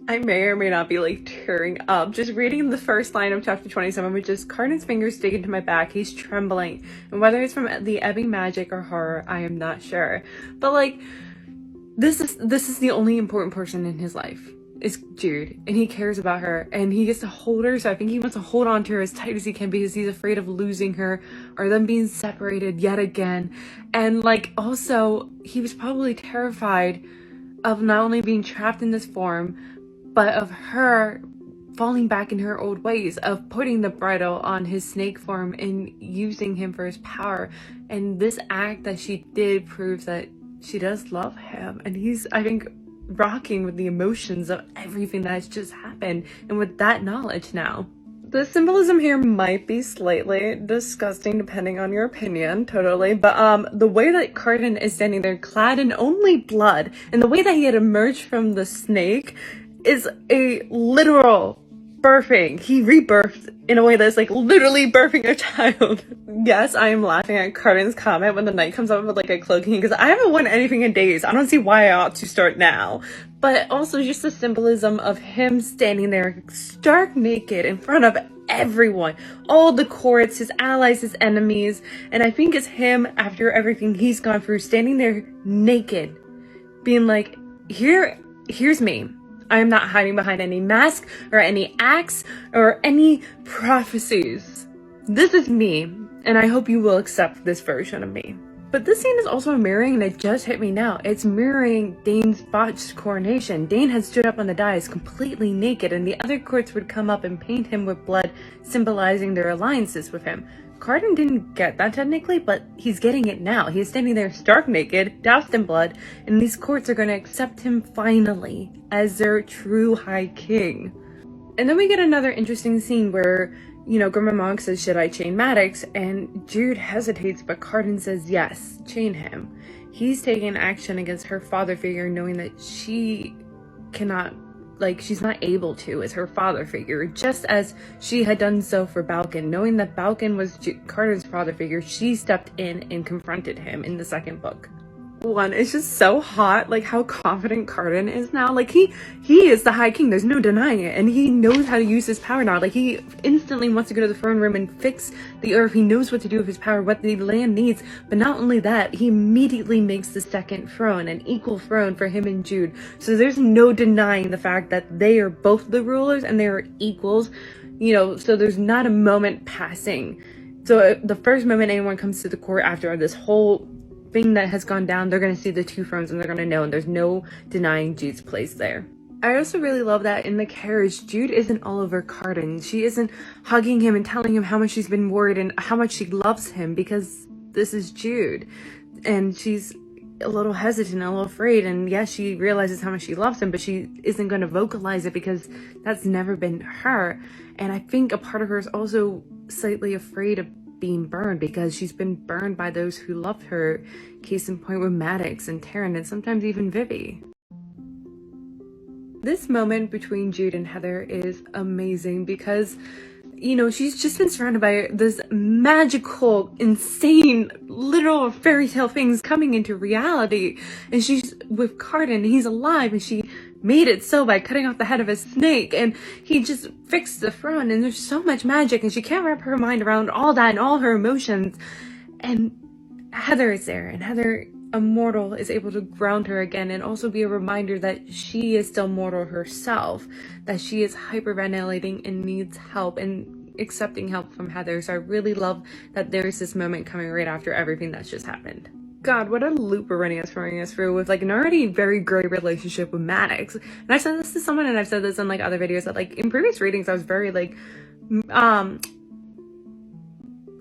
I may or may not be, like, tearing up just reading the first line of chapter 27, which is, "Cardan's fingers dig into my back. He's trembling. And whether it's from the ebbing magic or horror, I am not sure." But, like, this is the only important person in his life. Is Jude, and he cares about her, and he gets to hold her, so I think he wants to hold on to her as tight as he can, because he's afraid of losing her or them being separated yet again. And, like, also he was probably terrified of not only being trapped in this form, but of her falling back in her old ways, of putting the bridle on his snake form and using him for his power. And this act that she did proves that she does love him, and he's, I think, rocking with the emotions of everything that has just happened, and with that knowledge now. The symbolism here might be slightly disgusting depending on your opinion, totally, but the way that Cardan is standing there clad in only blood, and the way that he had emerged from the snake is a literal birthing. He rebirthed in a way that's, like, literally birthing a child. Yes, I am laughing at Cardan's comment when the knight comes up with, like, a cloak, because I haven't worn anything in days. I don't see why I ought to start now. But also just the symbolism of him standing there stark naked in front of everyone, all the courts, his allies, his enemies, and I think it's him, after everything he's gone through, standing there naked, being like, here's me. I am not hiding behind any mask or any acts or any prophecies. This is me, and I hope you will accept this version of me. But this scene is also mirroring, and it just hit me now, it's mirroring Dane's botched coronation. Dane had stood up on the dais completely naked, and the other courts would come up and paint him with blood, symbolizing their alliances with him. Cardan didn't get that technically, but he's getting it now. He's standing there stark naked, doused in blood, and these courts are going to accept him finally as their true High King. And then we get another interesting scene where, you know, Grandma Monk says, "Should I chain Maddox?" And Jude hesitates, but Cardan says, "Yes, chain him." He's taking action against her father figure, knowing that she cannot, like, she's not able to as her father figure, just as she had done so for Balkan. Knowing that Balkan was Cardan's father figure, she stepped in and confronted him in the second book. One, it's just so hot, like how confident Cardan is now. Like he is the High King, there's no denying it, and he knows how to use his power now. Like he instantly wants to go to the throne room and fix the earth. He knows what to do with his power, what the land needs. But not only that, he immediately makes the second throne an equal throne for him and Jude. So there's no denying the fact that they are both the rulers and they are equals, you know, so there's not a moment passing. So the first moment anyone comes to the court after this whole thing that has gone down, they're going to see the two thrones and they're going to know, and there's no denying Jude's place there. I also really love that in the carriage, Jude isn't all over Cardan. She isn't hugging him and telling him how much she's been worried and how much she loves him, because this is Jude. And she's a little hesitant, a little afraid, and yes, she realizes how much she loves him, but she isn't going to vocalize it because that's never been her. And I think a part of her is also slightly afraid of being burned, because she's been burned by those who loved her. Case in point with Maddox and Taryn, and sometimes even Vivi. This moment between Jude and Heather is amazing because, you know, she's just been surrounded by this magical, insane, literal fairy tale things coming into reality. And she's with Cardan, he's alive, and she made it so by cutting off the head of a snake, and he just fixed the throne, and there's so much magic, and she can't wrap her mind around all that and all her emotions. And Heather is there, and Heather, a mortal, is able to ground her again and also be a reminder that she is still mortal herself, that she is hyperventilating and needs help, and accepting help from Heather. So I really love that there's this moment coming right after everything that's just happened. God, what a loop we're running us through with like an already very great relationship with Maddox. And I've said this to someone, and I've said this in like other videos, that like in previous readings I was very like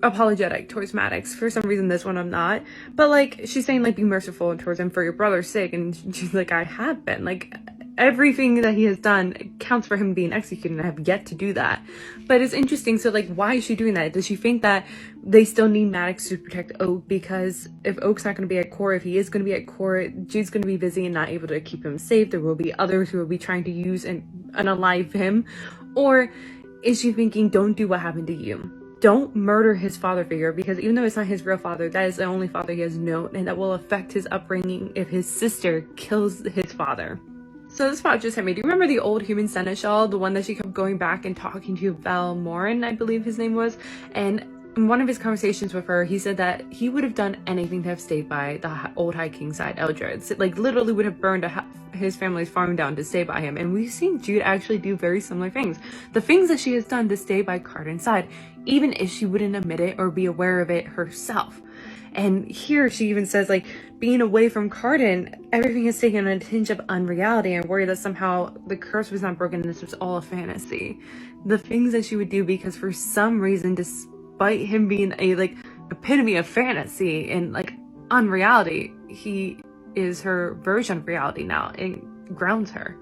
apologetic towards Maddox. For some reason this one I'm not. But like she's saying like be merciful towards him for your brother's sake, and she's like, I have been. Like everything that he has done counts for him being executed, and I have yet to do that. But it's interesting, so like why is she doing that? Does she think that they still need Maddox to protect Oak? Because if Oak's not going to be at court, if he is going to be at court, Jude's going to be busy and not able to keep him safe. There will be others who will be trying to use and unalive him. Or is she thinking, don't do what happened to you? Don't murder his father figure, because even though it's not his real father, that is the only father he has known, and that will affect his upbringing if his sister kills his father. So this thought just hit me. Do you remember the old human seneschal, the one that she kept going back and talking to, Valmorin, I believe his name was? And in one of his conversations with her, he said that he would have done anything to have stayed by the old High King side, Eldred. Like literally would have burned his family's farm down to stay by him. And we've seen Jude actually do very similar things. The things that she has done to stay by Cardan's side, even if she wouldn't admit it or be aware of it herself. And here she even says, like, being away from Cardan, everything is taken a tinge of unreality, and worried that somehow the curse was not broken and this was all a fantasy. The things that she would do, because for some reason, despite him being a like epitome of fantasy and like unreality, he is her version of reality now and grounds her.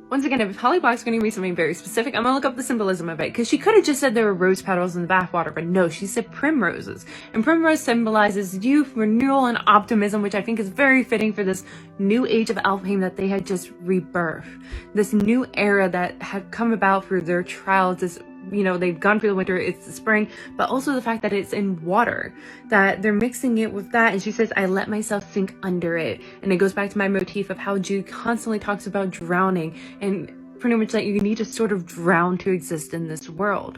Once again, if Holly Black's going to read something very specific, I'm going to look up the symbolism of it, because she could have just said there were rose petals in the bathwater, but no, she said primroses. And primrose symbolizes youth, renewal, and optimism, which I think is very fitting for this new age of Alfheim that they had just rebirthed. This new era that had come about through their trials, this, you know, they've gone through the winter, it's the spring, but also the fact that it's in water, that they're mixing it with that. And she says, I let myself sink under it. And it goes back to my motif of how Jude constantly talks about drowning, and pretty much that you need to sort of drown to exist in this world.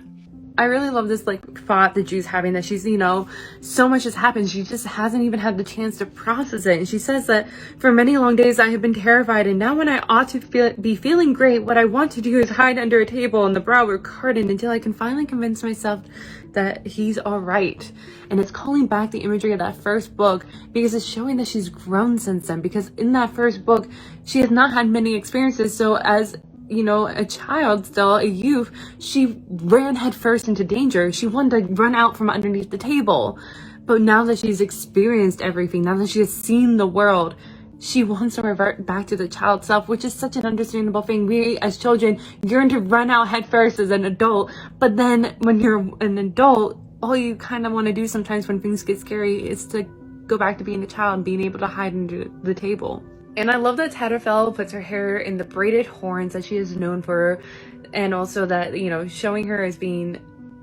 I really love this like thought that Jude's having, that she's, you know, so much has happened, she just hasn't even had the chance to process it. And she says that for many long days I have been terrified, and now when I ought to be feeling great, what I want to do is hide under a table in the brow of Cardan until I can finally convince myself that he's all right. And it's calling back the imagery of that first book, because it's showing that she's grown since then, because in that first book she has not had many experiences. So as, you know, a child, still a youth, she ran headfirst into danger. She wanted to run out from underneath the table. But now that she's experienced everything, now that she has seen the world, she wants to revert back to the child self, which is such an understandable thing. We as children yearn to run out headfirst as an adult, but then when you're an adult, all you kind of want to do sometimes when things get scary is to go back to being a child and being able to hide under the table. And I love that Tatterfell puts her hair in the braided horns that she is known for, and also that, you know, showing her as being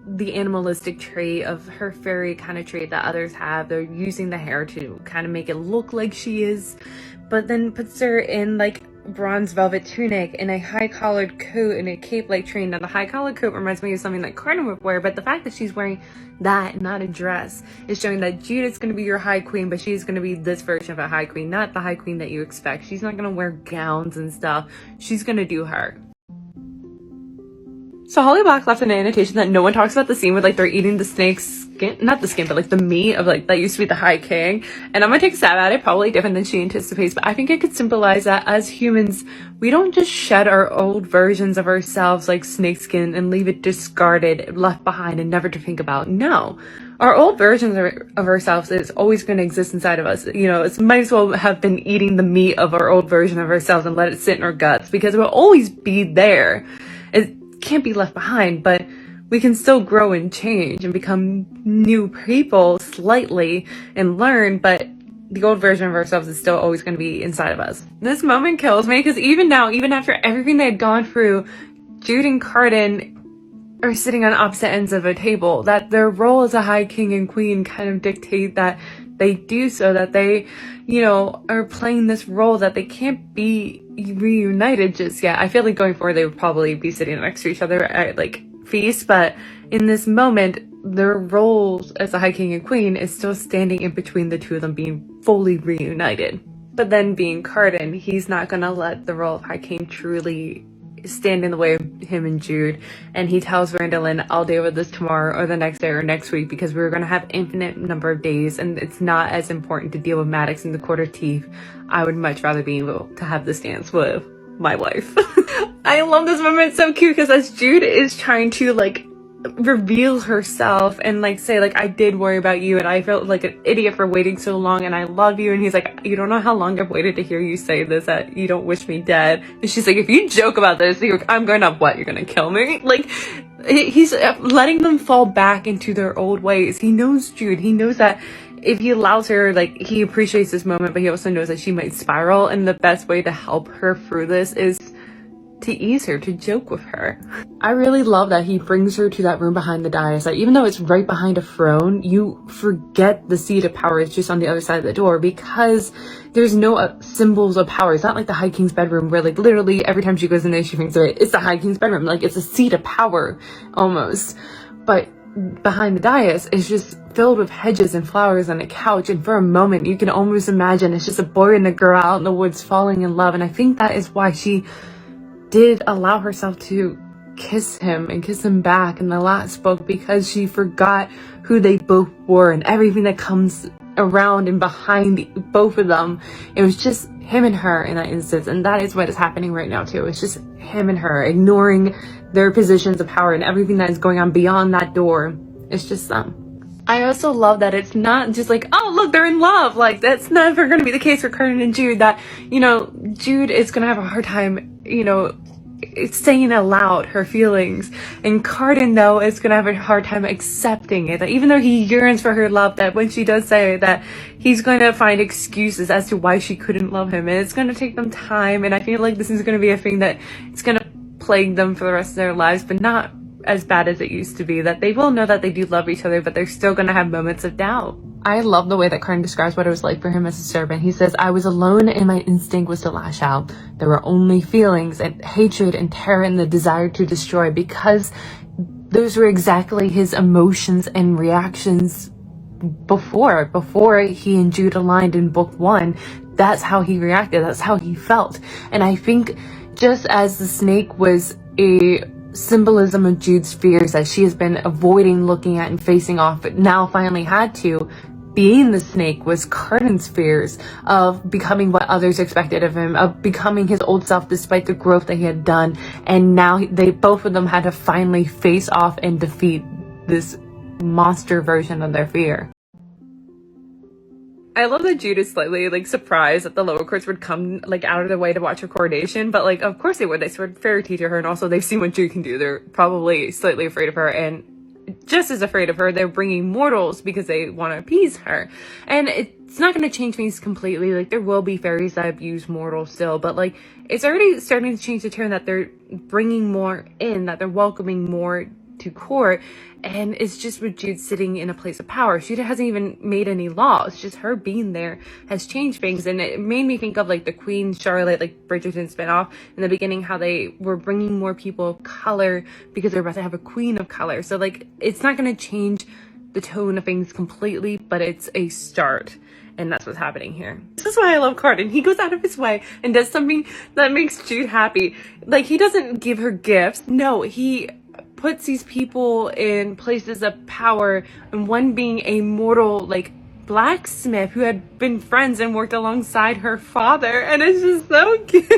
the animalistic trait of her fairy kind of trait that others have. They're using the hair to kind of make it look like she is, but then puts her in like bronze velvet tunic and a high collared coat and a cape like train. Now the high collared coat reminds me of something that Carden would wear, but the fact that she's wearing that and not a dress is showing that Jude is going to be your high queen, but she's going to be this version of a high queen, not the high queen that you expect. She's not going to wear gowns and stuff. She's going to do her. So Holly Black left an annotation that no one talks about the scene where like they're eating the snake's skin, not the skin, but like the meat of like that used to be the High King. And I'm gonna take a stab at it, probably different than she anticipates, but I think it could symbolize that as humans, we don't just shed our old versions of ourselves like snakeskin and leave it discarded, left behind, and never to think about. No. Our old versions of ourselves is always going to exist inside of us. You know, it might as well have been eating the meat of our old version of ourselves and let it sit in our guts, because it will always be there. It can't be left behind, but we can still grow and change and become new people slightly and learn, but the old version of ourselves is still always going to be inside of us. This moment kills me because even now, even after everything they had gone through, Jude and Carden are sitting on opposite ends of a table, that their role as a high king and queen kind of dictate that they do so, that they, you know, are playing this role that they can't be reunited just yet. I feel like going forward, they would probably be sitting next to each other at like feasts, but in this moment, their roles as a high king and queen is still standing in between the two of them being fully reunited. But then being Carden, he's not gonna let the role of high king truly stand in the way of him and Jude, and he tells Randallin, I'll deal with this tomorrow or the next day or next week, because we're going to have infinite number of days and it's not as important to deal with Maddox and the Court of Teeth. I would much rather be able to have this dance with my wife. I love this moment. It's so cute because as Jude is trying to like reveal herself and like say like, I did worry about you and I felt like an idiot for waiting so long and I love you, and he's like, you don't know how long I've waited to hear you say this, that you don't wish me dead. And she's like, if you joke about this, I'm going to what, you're gonna kill me? Like, he's letting them fall back into their old ways. He knows Jude. He knows that if he allows her, like, he appreciates this moment, but he also knows that she might spiral, and the best way to help her through this is to ease her, to joke with her. I really love that he brings her to that room behind the dais, that even though it's right behind a throne, you forget the seat of power is just on the other side of the door, because there's no symbols of power. It's not like the High King's bedroom where like literally every time she goes in there she thinks it's the High King's bedroom, like it's a seat of power almost. But behind the dais is just filled with hedges and flowers and a couch, and for a moment you can almost imagine it's just a boy and a girl out in the woods falling in love. And I think that is why she did allow herself to kiss him and kiss him back in the last book, because she forgot who they both were and everything that comes around and behind both of them. It was just him and her in that instance, and that is what is happening right now too. It's just him and her, ignoring their positions of power and everything that is going on beyond that door. It's just them. I also love that it's not just like, oh look, they're in love. Like, that's never going to be the case for Carden and Jude. That, you know, Jude is going to have a hard time, you know, saying aloud her feelings, and Carden though is gonna have a hard time accepting it, that even though he yearns for her love, that when she does say that, he's going to find excuses as to why she couldn't love him, and it's going to take them time. And I feel like this is going to be a thing that it's going to plague them for the rest of their lives, but not as bad as it used to be, that they will know that they do love each other, but they're still going to have moments of doubt. I love the way that Carden describes what it was like for him as a servant. He says, I was alone and my instinct was to lash out. There were only feelings and hatred and terror and the desire to destroy, because those were exactly his emotions and reactions before he and Jude aligned in book 1. That's how he reacted. That's how he felt. And I think just as the snake was a symbolism of Jude's fears that she has been avoiding looking at and facing off, but now finally had to, being the snake was Carden's fears of becoming what others expected of him, of becoming his old self despite the growth that he had done. And now they, both of them, had to finally face off and defeat this monster version of their fear. I love that Jude is slightly like surprised that the lower courts would come like out of their way to watch her coronation, but like of course they would. They sort of fairy teach her, and also they've seen what Jude can do. They're probably slightly afraid of her, and just as afraid of her, they're bringing mortals because they want to appease her. And it's not going to change things completely. Like, there will be fairies that abuse mortals still, but like it's already starting to change the turn, that they're bringing more in, that they're welcoming more to court, and it's just with Jude sitting in a place of power. She hasn't even made any laws. Just her being there has changed things, and it made me think of like the Queen Charlotte, like Bridgerton spinoff in the beginning, how they were bringing more people of color because they're about to have a queen of color. So like, it's not going to change the tone of things completely, but it's a start. And that's what's happening here. This is why I love Cardan. He goes out of his way and does something that makes Jude happy. Like, he doesn't give her gifts. No, he puts these people in places of power, and one being a mortal, like, blacksmith who had been friends and worked alongside her father, and it's just so cute.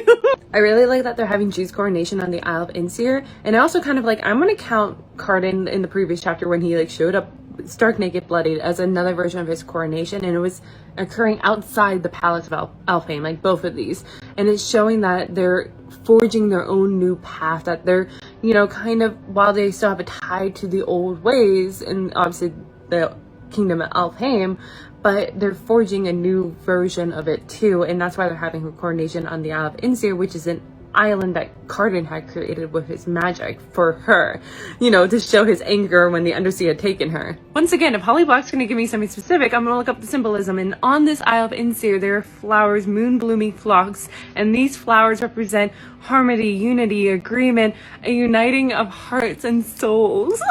I really like that they're having Jude's coronation on the Isle of Insir, and I also kind of like, I'm gonna count Cardan in the previous chapter when he like showed up stark naked bloodied as another version of his coronation, and it was occurring outside the palace of Alfheim, like both of these, and it's showing that they're forging their own new path, that they're, you know, kind of, while they still have a tie to the old ways and obviously the kingdom of Alfheim, but they're forging a new version of it too, and that's why they're having her coronation on the Isle of Insir, which is an island that Cardan had created with his magic for her, you know, to show his anger when the Undersea had taken her. Once again, if Holly Black's gonna give me something specific, I'm gonna look up the symbolism, and on this Isle of Insir there are flowers, moon blooming flocks, and these flowers represent harmony, unity, agreement, a uniting of hearts and souls.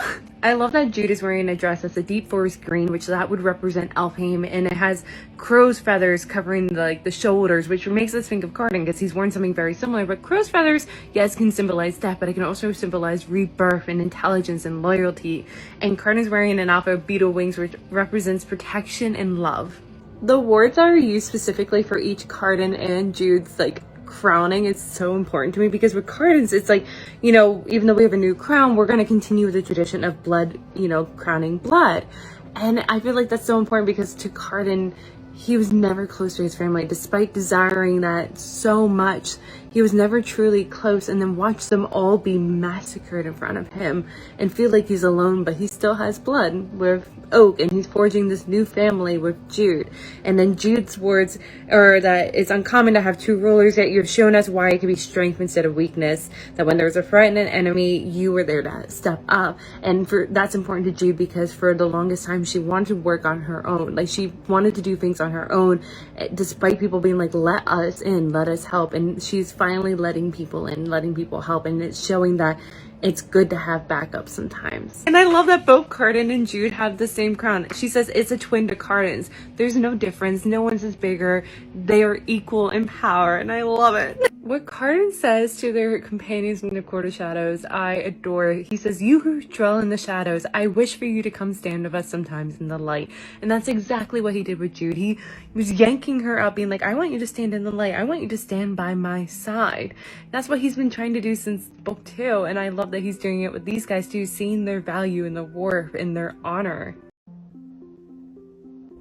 I love that Jude is wearing a dress that's a deep forest green, which that would represent Alfheim, and it has crow's feathers covering the shoulders, which makes us think of Cardan because he's worn something very similar. But crow's feathers, yes, can symbolize death, but it can also symbolize rebirth and intelligence and loyalty. And Cardan's wearing an alpha beetle wings, which represents protection and love. The words that are used specifically for each Cardan and Jude's like crowning is so important to me, because with Cardan's, it's like, you know, even though we have a new crown, we're going to continue the tradition of blood, you know, crowning blood. And I feel like that's so important, because to Cardan, he was never close to his family, despite desiring that so much. He was never truly close, and then watch them all be massacred in front of him and feel like he's alone, but he still has blood with Oak, and he's forging this new family with Jude. And then Jude's words are that it's uncommon to have two rulers, yet you've shown us why it could be strength instead of weakness, that when there's a threat and an enemy, you were there to step up. And that's important to Jude, because for the longest time she wanted to work on her own, like she wanted to do things on her own, despite people being like, let us in, let us help. And she's finally letting people in, letting people help, and it's showing that it's good to have backup sometimes. And I love that both Cardan and Jude have the same crown. She says it's a twin to Cardan's. There's no difference. No one's is bigger. They are equal in power, and I love it. What Cardan says to their companions in the Court of Shadows, I adore. He says, "You who dwell in the shadows, I wish for you to come stand with us sometimes in the light." And that's exactly what he did with Jude. He was yanking her up, being like, I want you to stand in the light. I want you to stand by my side. That's what he's been trying to do since book 2. And I love that he's doing it with these guys too, seeing their value in the war and their honor.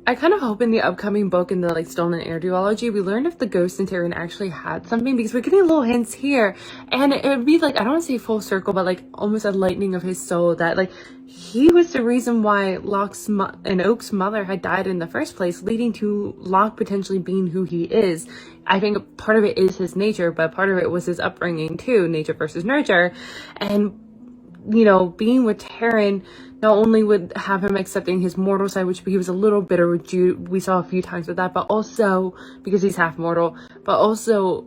I kind of hope in the upcoming book, in the like Stolen Heir duology, we learn if the ghost and Tyrion actually had something, because we're getting little hints here, and it would be like, I don't want to say full circle, but like almost a lightening of his soul, that like he was the reason why Locke's and Oak's mother had died in the first place, leading to Locke potentially being who he is. I think part of it is his nature, but part of it was his upbringing too, nature versus nurture. And you know, being with Tyrion not only would have him accepting his mortal side, which he was a little bitter with Jude, we saw a few times with that, but also because he's half mortal, but also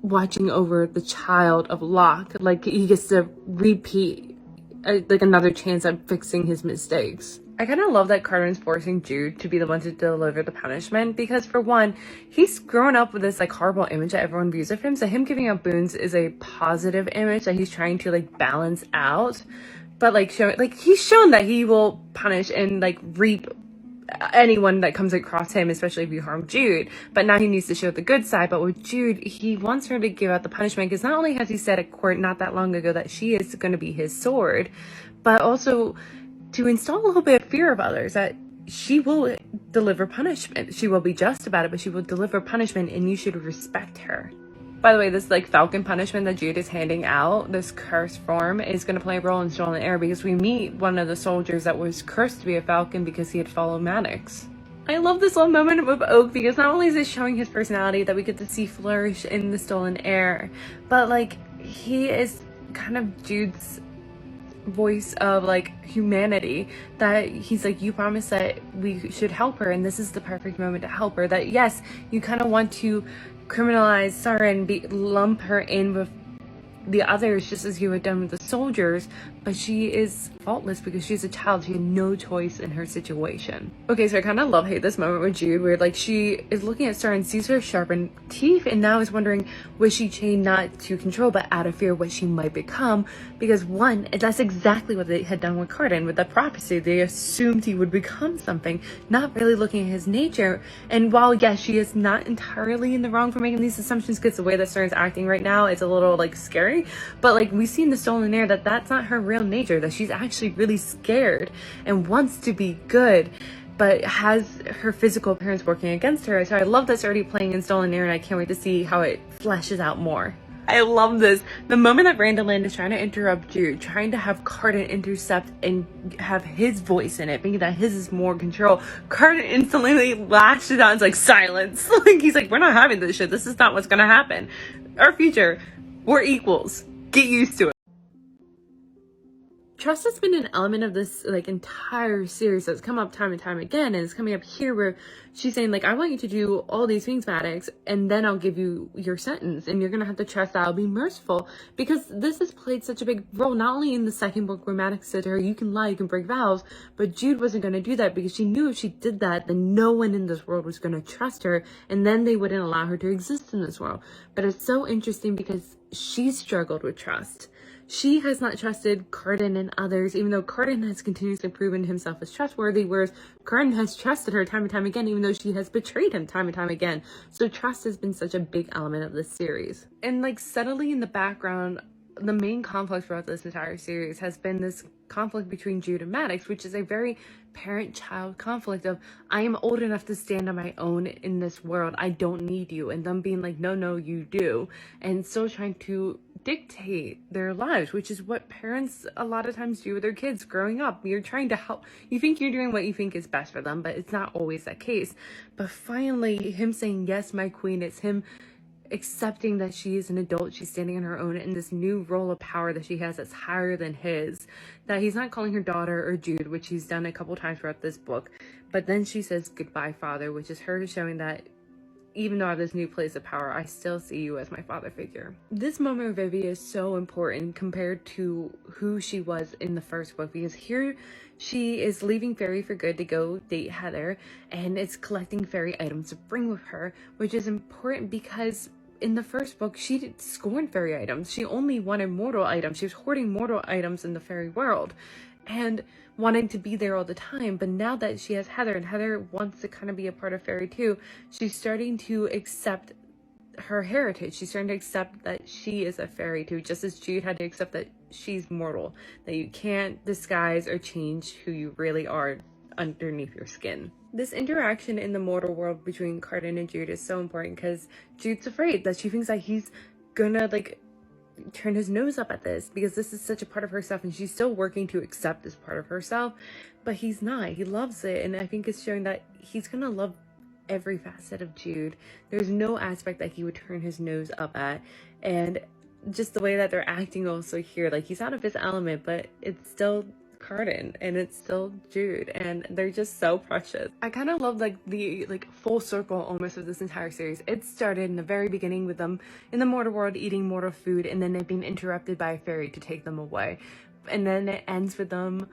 watching over the child of Locke, like he gets to repeat like another chance at fixing his mistakes. I kind of love that Cardan's forcing Jude to be the one to deliver the punishment, because for one, he's grown up with this like horrible image that everyone views of him, so him giving up boons is a positive image that he's trying to like balance out. But like he's shown that he will punish and like reap anyone that comes across him, especially if you harm Jude. But now he needs to show the good side. But with Jude, he wants her to give out the punishment, because not only has he said at court not that long ago that she is going to be his sword, but also to install a little bit of fear of others, that she will deliver punishment. She will be just about it, but she will deliver punishment, and you should respect her. By the way, this like falcon punishment that Jude is handing out, this curse form, is going to play a role in Stolen Heir, because we meet one of the soldiers that was cursed to be a falcon because he had followed Maddox. I love this little moment with Oak, because not only is it showing his personality that we get to see flourish in the Stolen Heir, but like he is kind of Jude's voice of like humanity, that he's like, you promised that we should help her and this is the perfect moment to help her. That yes, you kind of want to criminalize Sarah and lump her in with the others just as you had done with the soldiers, but she is faultless because she's a child. She had no choice in her situation. Okay, so I kind of love-hate this moment with Jude where like she is looking at Sarah and sees her sharpened teeth and now is wondering, was she chained not to control but out of fear what she might become? Because one, that's exactly what they had done with Carden with the prophecy. They assumed he would become something, not really looking at his nature. And while yes, she is not entirely in the wrong for making these assumptions, because the way that Sarah's acting right now is a little like scary, but like we see in the Stolen Air that that's not her real nature, that she's actually really scared and wants to be good, but has her physical appearance working against her. So I love that's already playing in Stolen Air and I can't wait to see how it fleshes out more. I love this. The moment that Randallin is trying to interrupt Jude, trying to have Carden intercept and have his voice in it, thinking that his is more control, Carden instantly lashes out and is like, silence. Like he's like, we're not having this shit. This is not what's gonna happen. Our future, we're equals. Get used to it. Trust has been an element of this like entire series that's come up time and time again, and it's coming up here where she's saying like, I want you to do all these things, Maddox, and then I'll give you your sentence and you're gonna have to trust that I'll be merciful, because this has played such a big role not only in the second book where Maddox said to her, you can lie, you can break vows, but Jude wasn't going to do that because she knew if she did that then no one in this world was going to trust her and then they wouldn't allow her to exist in this world. But it's so interesting because she struggled with trust. She has not trusted Carden and others, even though Carden has continuously proven himself as trustworthy, whereas Carden has trusted her time and time again, even though she has betrayed him time and time again. So trust has been such a big element of this series. And like subtly in the background, the main conflict throughout this entire series has been this conflict between Jude and Maddox, which is a very parent-child conflict of, I am old enough to stand on my own in this world, I don't need you, and them being like, no, you do, and still trying to dictate their lives, which is what parents a lot of times do with their kids growing up. You're trying to help, you think you're doing what you think is best for them, but it's not always that case. But finally, him saying, yes, my queen, it's him accepting that she is an adult, she's standing on her own in this new role of power that she has that's higher than his, that he's not calling her daughter or Jude, which he's done a couple times throughout this book, but then she says goodbye father, which is her showing that even though I have this new place of power, I still see you as my father figure. This moment with Vivi is so important compared to who she was in the first book, because here she is leaving Fairy for good to go date Heather, and it's collecting fairy items to bring with her, which is important because in the first book, she scorned fairy items. She only wanted mortal items. She was hoarding mortal items in the fairy world and wanting to be there all the time. But now that she has Heather, and Heather wants to kind of be a part of fairy too, she's starting to accept her heritage. She's starting to accept that she is a fairy too, just as Jude had to accept that she's mortal, that you can't disguise or change who you really are underneath your skin. This interaction in the mortal world between Carden and Jude is so important because Jude's afraid that she thinks that he's gonna like turn his nose up at this because this is such a part of herself and she's still working to accept this part of herself, but he's not. He loves it, and I think it's showing that he's gonna love every facet of Jude. There's no aspect that he would turn his nose up at, and just the way that they're acting also here, like he's out of his element, but it's still Carden and it's still Jude, and they're just so precious. I kind of love like the full circle almost of this entire series. It started in the very beginning with them in the mortal world eating mortal food, and then it being interrupted by a fairy to take them away, and then it ends with them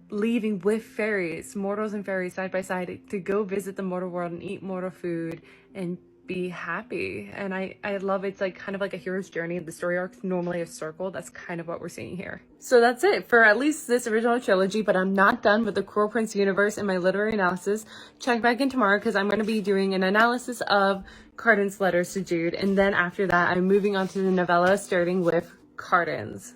leaving with fairies, mortals and fairies side by side, to go visit the mortal world and eat mortal food and be happy. And I love it's like kind of like a hero's journey. The story arc's normally a circle. That's kind of what we're seeing here. So that's it for at least this original trilogy, but I'm not done with the Cruel Prince universe and my literary analysis. Check back in tomorrow because I'm going to be doing an analysis of Carden's letters to Jude, and then after that I'm moving on to the novella starting with Carden's.